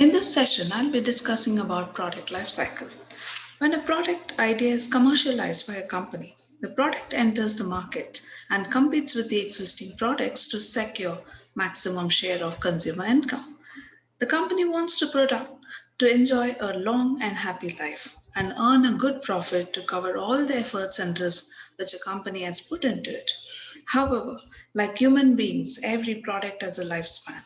In this session, I'll be discussing about product lifecycle. When a product idea is commercialized by a company, the product enters the market and competes with the existing products to secure maximum share of consumer income. The company wants the product to enjoy a long and happy life and earn a good profit to cover all the efforts and risks which a company has put into it. However, like human beings, every product has a lifespan.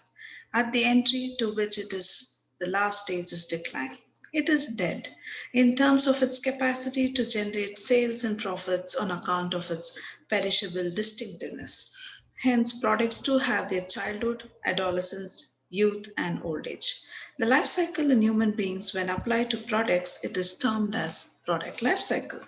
At the entry to which it is the last stage is decline. It is dead in terms of its capacity to generate sales and profits on account of its perishable distinctiveness. Hence, products too have their childhood, adolescence, youth, and old age. The life cycle in human beings, when applied to products, it is termed as product life cycle.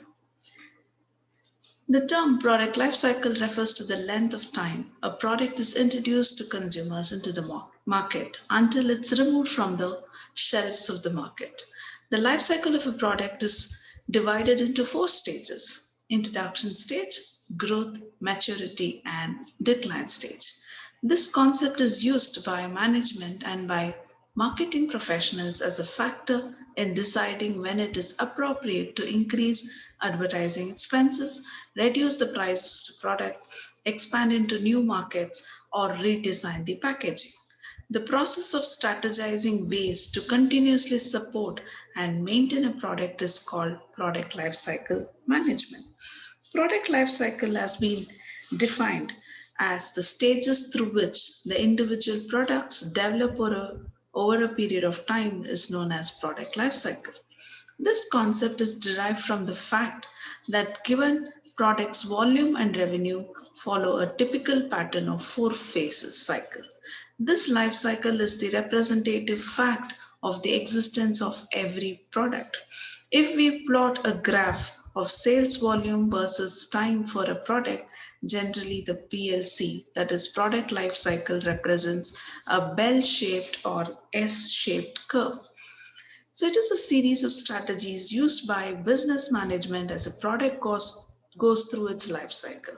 The term product life cycle refers to the length of time a product is introduced to consumers into the market until it's removed from the shelves of the market. The life cycle of a product is divided into four stages: introduction stage, growth, maturity, and decline stage. This concept is used by management and by marketing professionals as a factor in deciding when it is appropriate to increase advertising expenses, reduce the price of the product, expand into new markets, or redesign the packaging. The process of strategizing ways to continuously support and maintain a product is called product lifecycle management. Product life cycle has been defined as the stages through which the individual products develop over a period of time is known as product life cycle. This concept is derived from the fact that given products volume and revenue follow a typical pattern of four phases cycle. This life cycle is the representative fact of the existence of every product. If we plot a graph of sales volume versus time for a product, generally the PLC, that is product life cycle, represents a bell shaped or S shaped curve. So it is a series of strategies used by business management as a product goes through its life cycle.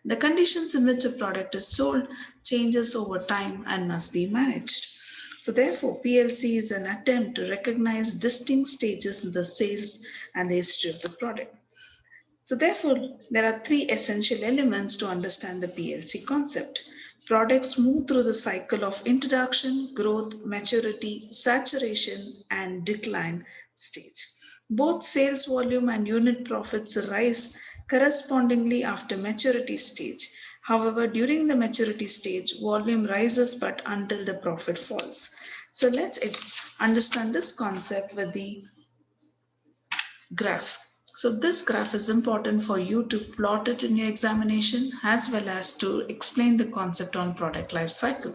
The conditions in which a product is sold changes over time and must be managed. So therefore, PLC is an attempt to recognize distinct stages in the sales and the history of the product. So therefore, there are three essential elements to understand the PLC concept. Products move through the cycle of introduction, growth, maturity, saturation, and decline stage. Both sales volume and unit profits rise correspondingly after maturity stage. However, during the maturity stage, volume rises but until the profit falls. So let's understand this concept with the graph. So this graph is important for you to plot it in your examination as well as to explain the concept on product life cycle.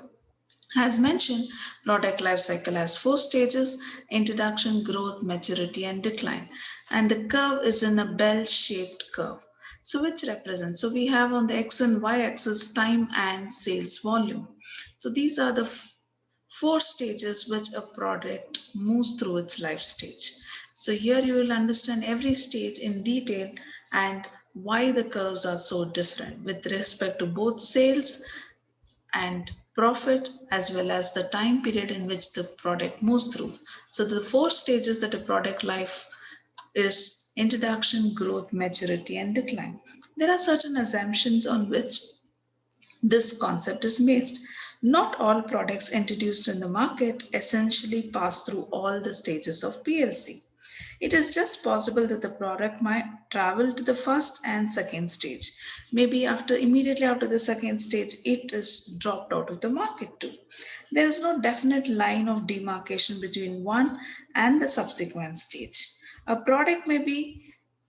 As mentioned, product life cycle has four stages: introduction, growth, maturity, and decline. And the curve is in a bell-shaped curve. So which represents, so we have on the X and Y axis time and sales volume. So these are the four stages which a product moves through its life stage. So here you will understand every stage in detail and why the curves are so different with respect to both sales and profit as well as the time period in which the product moves through. So the four stages that a product life is: introduction, growth, maturity, and decline. There are certain assumptions on which this concept is based. Not all products introduced in the market essentially pass through all the stages of PLC. It is just possible that the product might travel to the first and second stage. Maybe immediately after the second stage, it is dropped out of the market too. There is no definite line of demarcation between one and the subsequent stage. A product may be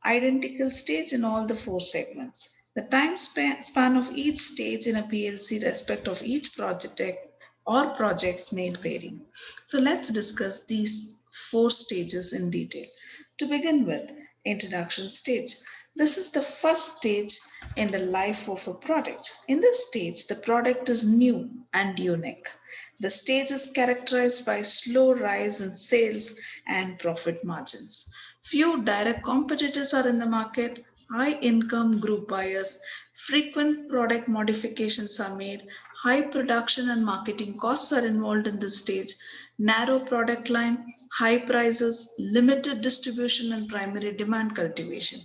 identical stage in all the four segments. The time span of each stage in a PLC respect of each project or projects may vary. So let's discuss these four stages in detail. To begin with, introduction stage. This is the first stage in the life of a product. In this stage, the product is new and unique. The stage is characterized by slow rise in sales and profit margins. Few direct competitors are in the market. High income group buyers, frequent product modifications are made, High production and marketing costs are involved in this stage. Narrow product line, high prices, limited distribution, and primary demand cultivation.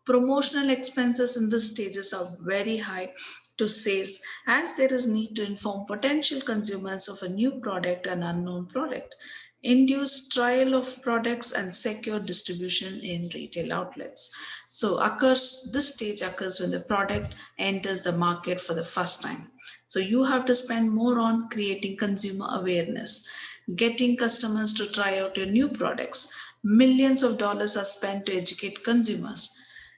Promotional expenses in these stages are very high to sales as there is need to inform potential consumers of a new product and unknown product, induce trial of products and secure distribution in retail outlets. So occurs this stage occurs when the product enters the market for the first time. So you have to spend more on creating consumer awareness, getting customers to try out your new products. Millions of dollars are spent to educate consumers.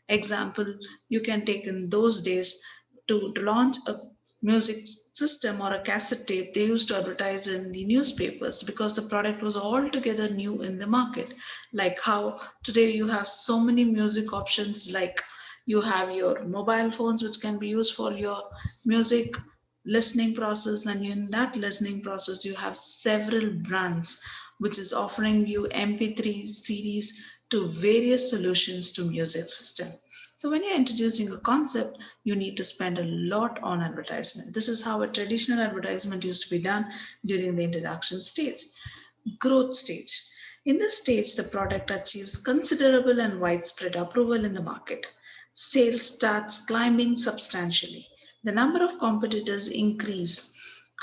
Example, you can take in those days to launch a music system or a cassette tape, they used to advertise in the newspapers because the product was altogether new in the market. Like how today you have so many music options, like you have your mobile phones which can be used for your music listening process, and in that listening process you have several brands which is offering you mp3 series to various solutions to music system. So when you're introducing a concept, you need to spend a lot on advertisement. This is how a traditional advertisement used to be done during the introduction stage. Growth stage. In this stage, the product achieves considerable and widespread approval in the market. Sales starts climbing substantially. The number of competitors increase.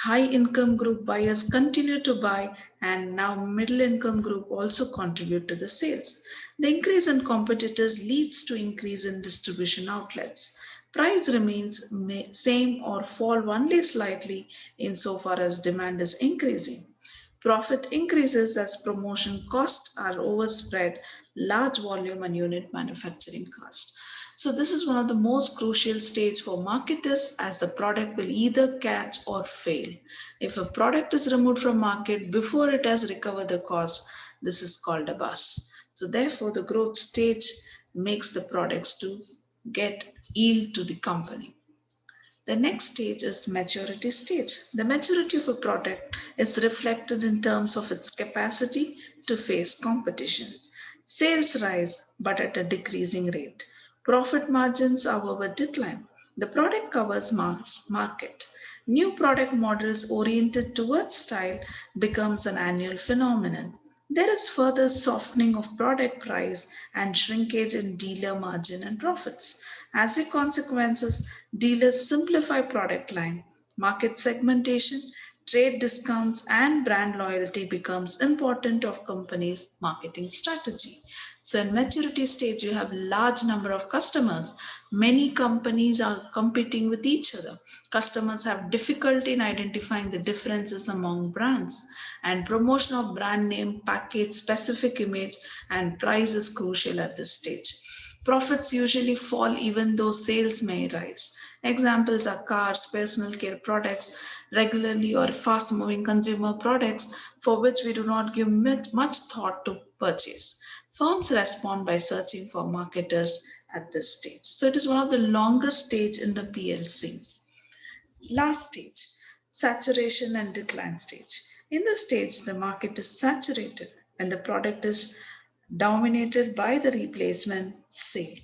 High income group buyers continue to buy, and now middle income group also contribute to the sales. The increase in competitors leads to increase in distribution outlets. Price remains same or fall only slightly insofar as demand is increasing. Profit increases as promotion costs are overspread, large volume and unit manufacturing cost. So this is one of the most crucial stage for marketers as the product will either catch or fail. If a product is removed from market before it has recovered the cost, this is called a bust. So therefore the growth stage makes the products to get yield to the company. The next stage is maturity stage. The maturity of a product is reflected in terms of its capacity to face competition. Sales rise but at a decreasing rate. Profit margins, however, decline. The product covers market. New product models oriented towards style becomes an annual phenomenon. There is further softening of product price and shrinkage in dealer margin and profits. As a consequence, dealers simplify product line, market segmentation, trade discounts, and brand loyalty becomes important of companies' marketing strategy. So in maturity stage, you have large number of customers. Many companies are competing with each other. Customers have difficulty in identifying the differences among brands, and promotion of brand name, package, specific image, and price is crucial at this stage. Profits usually fall even though sales may rise. Examples are cars, personal care products, regularly or fast moving consumer products for which we do not give much thought to purchase. Firms respond by searching for marketers at this stage. So it is one of the longest stage in the PLC. Last stage, saturation and decline stage. In this stage, the market is saturated and the product is dominated by the replacement sale.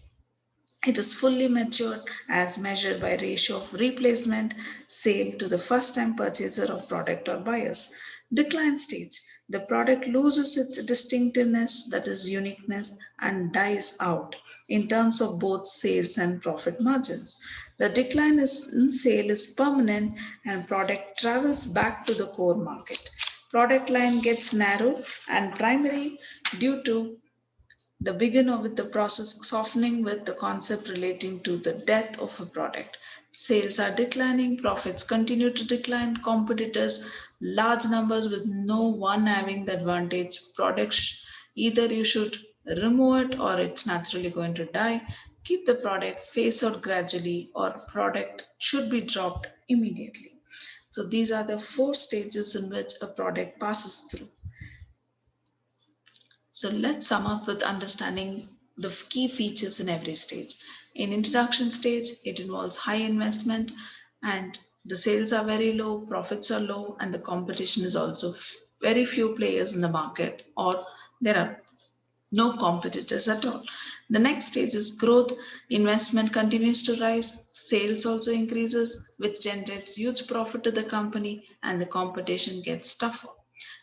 It is fully matured as measured by ratio of replacement sale to the first time purchaser of product or buyers. Decline stage. The product loses its distinctiveness, that is uniqueness, and dies out in terms of both sales and profit margins. The decline in sale is permanent and product travels back to the core market. Product line gets narrow and primary due to the begin of with the process softening with the concept relating to the death of a product. Sales are declining, profits continue to decline, competitors, large numbers with no one having the advantage. Products, either you should remove it or it's naturally going to die. Keep the product, phase out gradually, or product should be dropped immediately. So these are the four stages in which a product passes through. So let's sum up with understanding the key features in every stage. In introduction stage, it involves high investment and the sales are very low, profits are low, and the competition is also very few players in the market, or there are no competitors at all. The next stage is growth. Investment continues to rise, sales also increases, which generates huge profit to the company, and the competition gets tougher.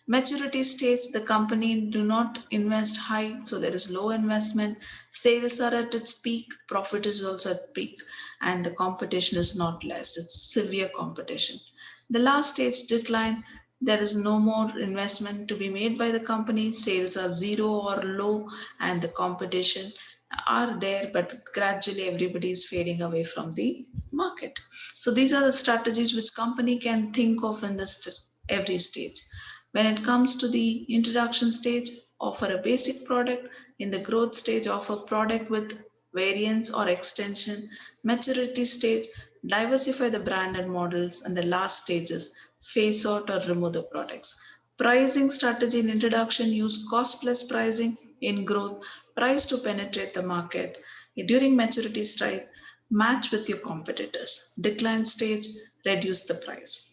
Maturity stage, the company do not invest high, so there is low investment. Sales are at its peak, profit is also at peak, and the competition is not less. It's severe competition. The last stage, decline, there is no more investment to be made by the company. Sales are zero or low, and the competition are there, but gradually everybody is fading away from the market. So these are the strategies which company can think of in this every stage. When it comes to the introduction stage, offer a basic product. In the growth stage, offer product with variants or extension. Maturity stage, diversify the brand and models. And the last stage is phase out or remove the products. Pricing strategy in introduction, use cost plus pricing. In growth, price to penetrate the market. During maturity stage, match with your competitors. Decline stage, reduce the price.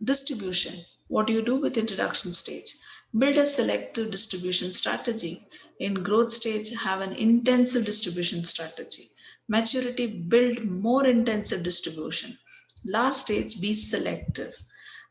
Distribution. What do you do with introduction stage? Build a selective distribution strategy. In growth stage, have an intensive distribution strategy. Maturity, build more intensive distribution. Last stage, be selective.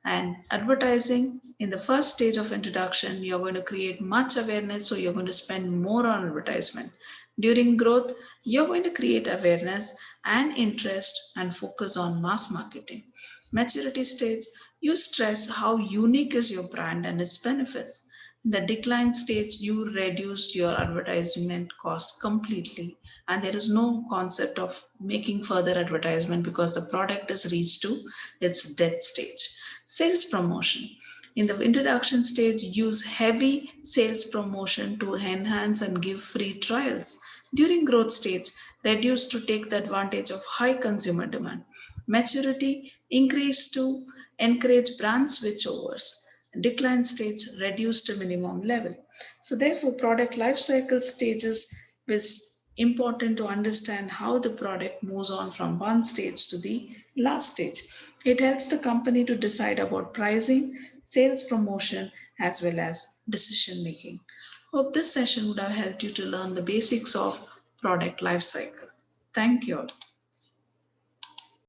And advertising, in the first stage of introduction, you're going to create much awareness, so you're going to spend more on advertisement. During growth, you're going to create awareness and interest and focus on mass marketing. Maturity stage, you stress how unique is your brand and its benefits. In the decline stage, you reduce your advertisement costs completely, and there is no concept of making further advertisement because the product is reached to its death stage. Sales promotion. In the introduction stage, use heavy sales promotion to enhance and give free trials. During growth stage, reduce to take the advantage of high consumer demand. Maturity, increase to encourage brand switchovers. Decline stage, reduce to minimum level. So therefore, product life cycle stages is important to understand how the product moves on from one stage to the last stage. It helps the company to decide about pricing, sales promotion, as well as decision making. Hope this session would have helped you to learn the basics of product life cycle. Thank you all.